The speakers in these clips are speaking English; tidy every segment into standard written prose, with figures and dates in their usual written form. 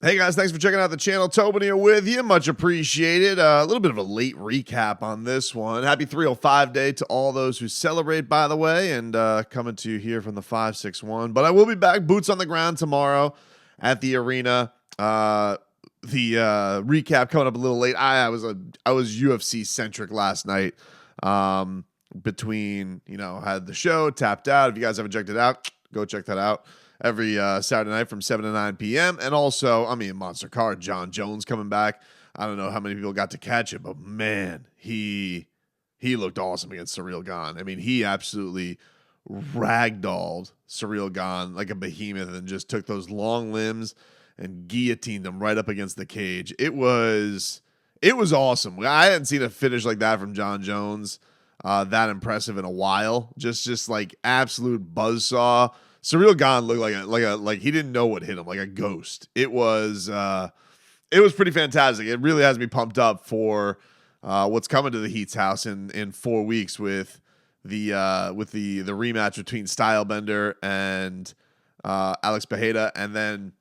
Hey guys, thanks for checking out the channel. Tobin here with you. Much appreciated. A little bit of a late recap on this one. Happy 305 day to all those who celebrate, by the way, and coming to you here from the 561. But I will be back, boots on the ground tomorrow at the arena. The recap coming up a little late. I was UFC centric last night. Between had the show tapped out. If you guys haven't checked it out, go check that out. Every Saturday night from 7 to 9 p.m. And also, Monster Card, John Jones coming back. I don't know how many people got to catch it, but man, he looked awesome against Surreal Gone. He absolutely ragdolled Surreal Gone like a behemoth and just took those long limbs and guillotined them right up against the cage. It was awesome. I hadn't seen a finish like that from John Jones that impressive in a while. Just like absolute buzzsaw. Surreal Gone looked like he didn't know what hit him, like a ghost. It was pretty fantastic. It really has me pumped up for what's coming to the Heat's house in 4 weeks with the rematch between Stylebender and Alex Bejeda, and then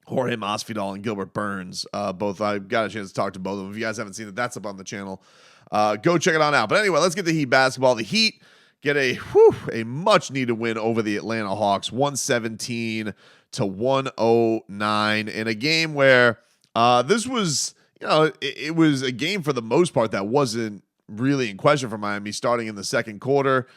Jorge Masvidal and Gilbert Burns. Both I got a chance to talk to both of them. If you guys haven't seen it, that's up on the channel. Go check it on out. But anyway, let's get to Heat basketball. The Heat get a much needed win over the Atlanta Hawks, 117 to 109 in a game where this was, it was a game for the most part that wasn't really in question for Miami starting in the second quarter,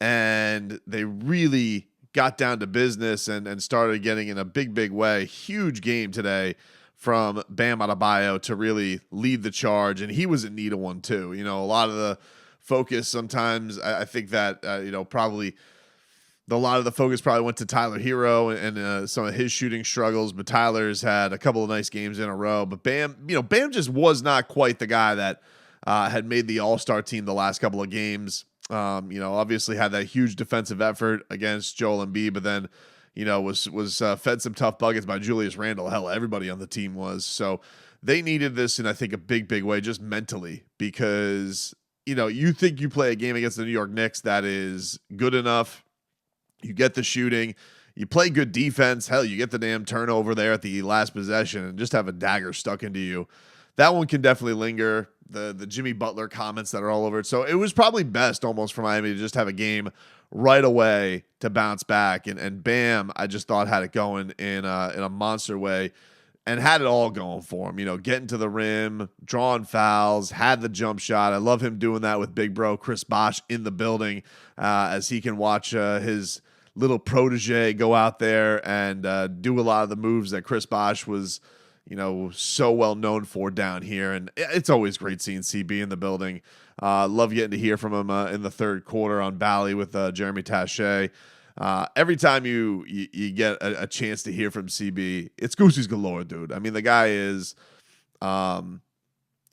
and they really got down to business and started getting in a big way. Huge game today from Bam Adebayo to really lead the charge, and he was in need of one too. A lot of the focus sometimes, I think that probably a lot of the focus probably went to Tyler Herro and some of his shooting struggles, but Tyler's had a couple of nice games in a row. But Bam just was not quite the guy that had made the All-Star team the last couple of games. Obviously had that huge defensive effort against Joel Embiid, but then was fed some tough buckets by Julius Randle. Hell, everybody on the team was. So they needed this in, I think, a big way, just mentally, because you think you play a game against the New York Knicks that is good enough. You get the shooting. You play good defense. Hell, you get the damn turnover there at the last possession and just have a dagger stuck into you. That one can definitely linger. The Jimmy Butler comments that are all over it. So it was probably best almost for Miami to just have a game right away to bounce back. And Bam, I just thought had it going in a monster way. And had it all going for him, getting to the rim, drawing fouls, had the jump shot. I love him doing that with big bro Chris Bosh in the building as he can watch his little protege go out there and do a lot of the moves that Chris Bosh was, so well known for down here. And it's always great seeing CB in the building. Love getting to hear from him in the third quarter on Bally with Jeremy Taché. Every time you get a chance to hear from CB, it's Goosey's galore, dude. The guy is,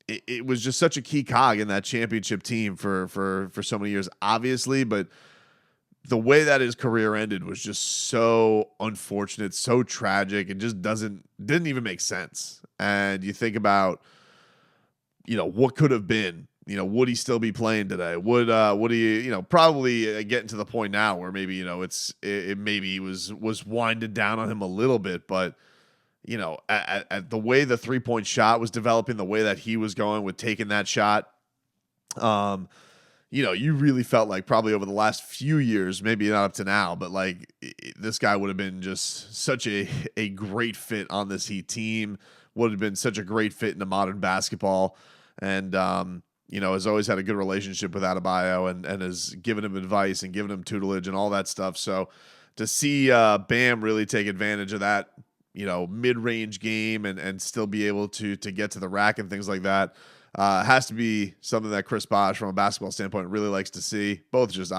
it was just such a key cog in that championship team for so many years, obviously, but the way that his career ended was just so unfortunate, so tragic. It just didn't even make sense. And you think about, what could have been. Would he still be playing today? Would he, probably getting to the point now where maybe, maybe he was winded down on him a little bit, but at the way the 3-point shot was developing, the way that he was going with taking that shot, you really felt like probably over the last few years, maybe not up to now, but like this guy would have been just such a great fit on this Heat team, would have been such a great fit into modern basketball. And, has always had a good relationship with Adebayo and has given him advice and given him tutelage and all that stuff. So to see Bam really take advantage of that, mid-range game and still be able to get to the rack and things like that has to be something that Chris Bosh, from a basketball standpoint, really likes to see. Both just,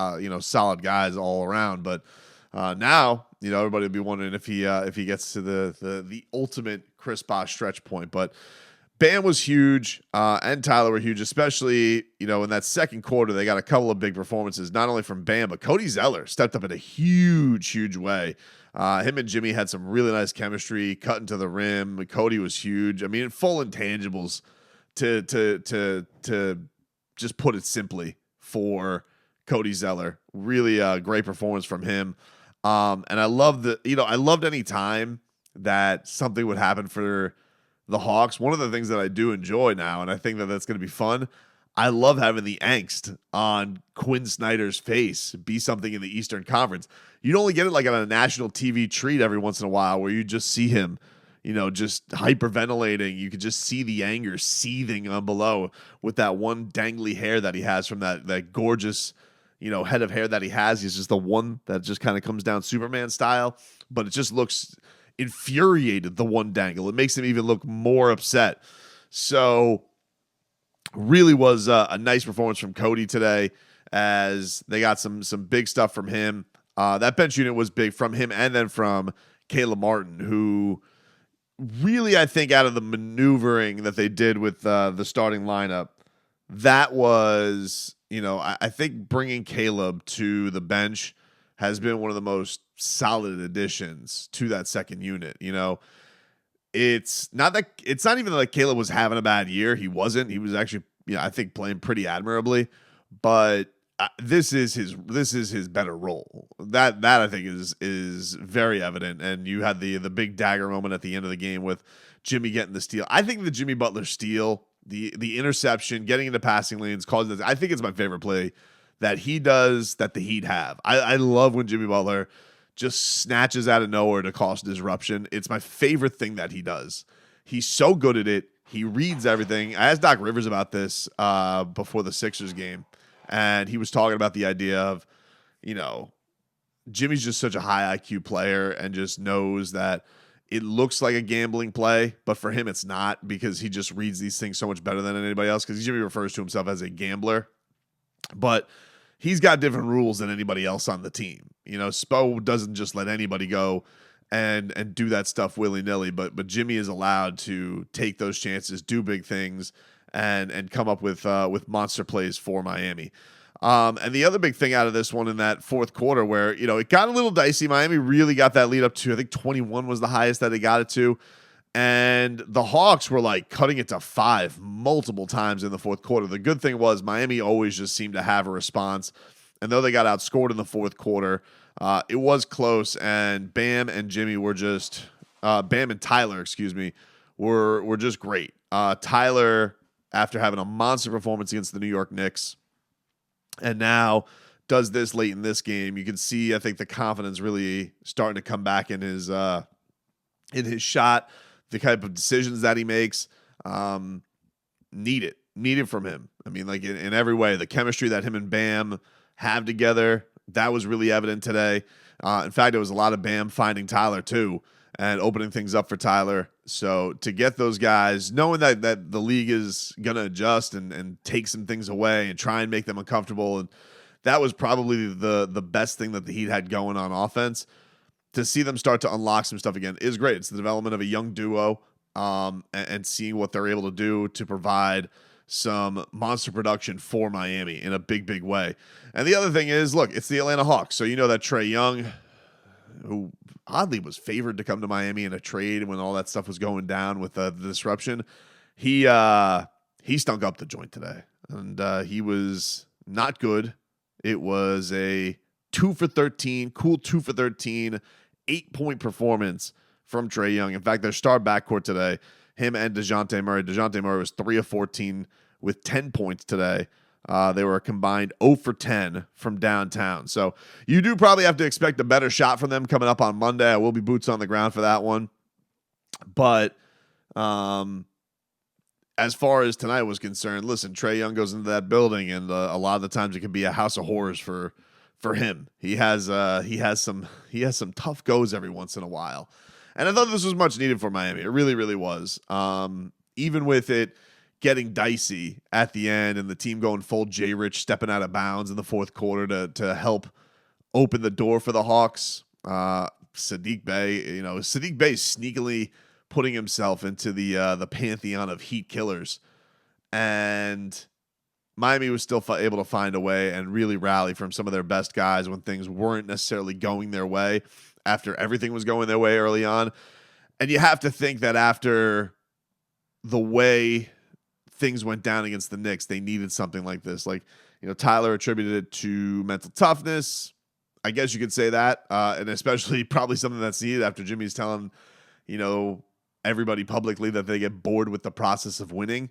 solid guys all around. But now, everybody will be wondering if he gets to the ultimate Chris Bosh stretch point. But Bam was huge, and Tyler were huge, especially, in that second quarter. They got a couple of big performances, not only from Bam, but Cody Zeller stepped up in a huge way. Him and Jimmy had some really nice chemistry, cutting to the rim. Cody was huge. Full intangibles to just put it simply for Cody Zeller. Really great performance from him. And I loved any time that something would happen for the Hawks. One of the things that I do enjoy now, and I think that that's going to be fun, I love having the angst on Quinn Snyder's face be something in the Eastern Conference. You'd only get it like on a national TV treat every once in a while where you just see him, just hyperventilating. You could just see the anger seething on below with that one dangly hair that he has from that gorgeous, head of hair that he has. He's just the one that just kind of comes down Superman style, but it just looks infuriated, the one dangle. It makes him even look more upset. So really was a nice performance from Cody today, as they got some big stuff from him. That bench unit was big from him, and then from Caleb Martin, who really, I think, out of the maneuvering that they did with the starting lineup, that was, I think bringing Caleb to the bench has been one of the most solid additions to that second unit. It's not even like Caleb was having a bad year. He wasn't. He was actually, I think, playing pretty admirably. But this is his better role. That I think is very evident. And you had the big dagger moment at the end of the game with Jimmy getting the steal. I think the Jimmy Butler steal, the interception, getting into passing lanes, causing this, I think it's my favorite play that he does that the Heat have. I love when Jimmy Butler just snatches out of nowhere to cause disruption. It's my favorite thing that he does. He's so good at it. He reads everything. I asked Doc Rivers about this before the Sixers game, and he was talking about the idea of, Jimmy's just such a high IQ player and just knows that it looks like a gambling play, but for him it's not, because he just reads these things so much better than anybody else, because Jimmy refers to himself as a gambler. But he's got different rules than anybody else on the team. Spo doesn't just let anybody go and do that stuff willy-nilly, but Jimmy is allowed to take those chances, do big things, and come up with monster plays for Miami. And the other big thing out of this one in that fourth quarter where, it got a little dicey. Miami really got that lead up to, I think 21 was the highest that they got it to. And the Hawks were like cutting it to 5 multiple times in the fourth quarter. The good thing was Miami always just seemed to have a response. And though they got outscored in the fourth quarter, it was close. And Bam and Jimmy were just Bam and Tyler, were just great. Tyler, after having a monster performance against the New York Knicks, and now does this late in this game, you can see, I think, the confidence really starting to come back in his shot. The type of decisions that he makes, needed from him. I mean, like in every way, the chemistry that him and Bam have together, that was really evident today. In fact, it was a lot of Bam finding Tyler too and opening things up for Tyler. So to get those guys, knowing that the league is going to adjust and take some things away and try and make them uncomfortable, and that was probably the best thing that the Heat had going on offense. To see them start to unlock some stuff again is great. It's the development of a young duo, and seeing what they're able to do to provide some monster production for Miami in a big, big way. And the other thing is, look, it's the Atlanta Hawks. So that Trae Young, who oddly was favored to come to Miami in a trade when all that stuff was going down with the disruption, he stunk up the joint today. And he was not good. It was a 2 for 13, cool 2 for 13, 8-point performance from Trae Young. In fact, their star backcourt today, him and DeJounte Murray. DeJounte Murray was 3 of 14 with 10 points today. They were a combined 0 for 10 from downtown. So you do probably have to expect a better shot from them coming up on Monday. I will be boots on the ground for that one. But as far as tonight was concerned, listen, Trae Young goes into that building, and a lot of the times it can be a house of horrors for him. He has some tough goes every once in a while. And I thought this was much needed for Miami. It really, really was. Even with it getting dicey at the end and the team going full J. Rich, stepping out of bounds in the fourth quarter to help open the door for the Hawks. Sadiq Bey sneakily putting himself into the pantheon of Heat killers. And Miami was still able to find a way and really rally from some of their best guys when things weren't necessarily going their way after everything was going their way early on. And you have to think that after the way things went down against the Knicks, they needed something like this. Like, Tyler attributed it to mental toughness. I guess you could say that. And especially probably something that's needed after Jimmy's telling, everybody publicly that they get bored with the process of winning.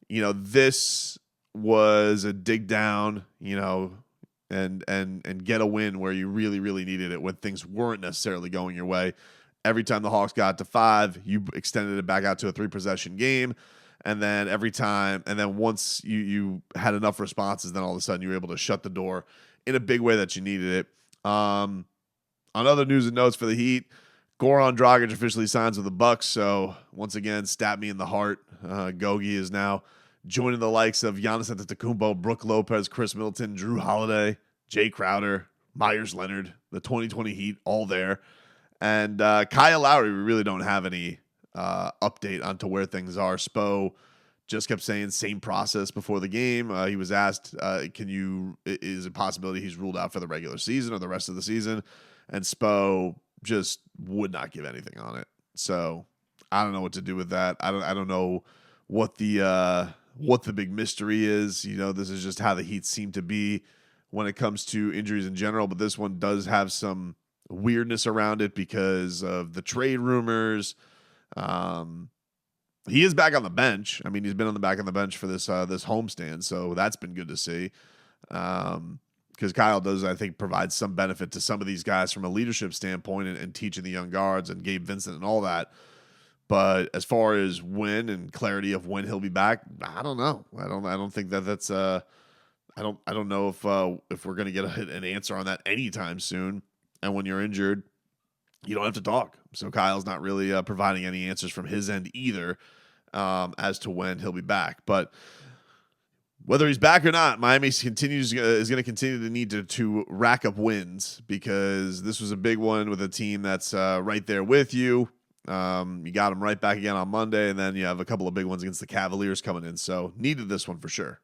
This was a dig down, and get a win where you really, really needed it when things weren't necessarily going your way. Every time the Hawks got to 5, you extended it back out to a 3-possession game. And then once you had enough responses, then all of a sudden you were able to shut the door in a big way that you needed it. On other news and notes for the Heat, Goran Dragic officially signs with the Bucks. So once again, stab me in the heart. Gogi is now joining the likes of Giannis Antetokounmpo, Brook Lopez, Chris Middleton, Drew Holiday, Jay Crowder, Myers Leonard, the 2020 Heat, all there. And Kyle Lowry, we really don't have any update onto where things are. Spo just kept saying same process before the game. He was asked, is it a possibility he's ruled out for the regular season or the rest of the season? And Spo just would not give anything on it. So I don't know what to do with that. I don't know what the big mystery is. This is just how the Heat seem to be when it comes to injuries in general. But this one does have some weirdness around it because of the trade rumors. He is back on the bench. I mean, he's been back on the bench for this homestand, so that's been good to see. Because Kyle does, I think, provide some benefit to some of these guys from a leadership standpoint and teaching the young guards and Gabe Vincent and all that. But as far as when and clarity of when he'll be back, I don't know. I don't think that's I don't know if we're gonna get an answer on that anytime soon. And when you're injured, you don't have to talk. So Kyle's not really providing any answers from his end either as to when he'll be back. But whether he's back or not, Miami is going to continue to need to rack up wins because this was a big one with a team that's right there with you. You got them right back again on Monday, and then you have a couple of big ones against the Cavaliers coming in. So needed this one for sure.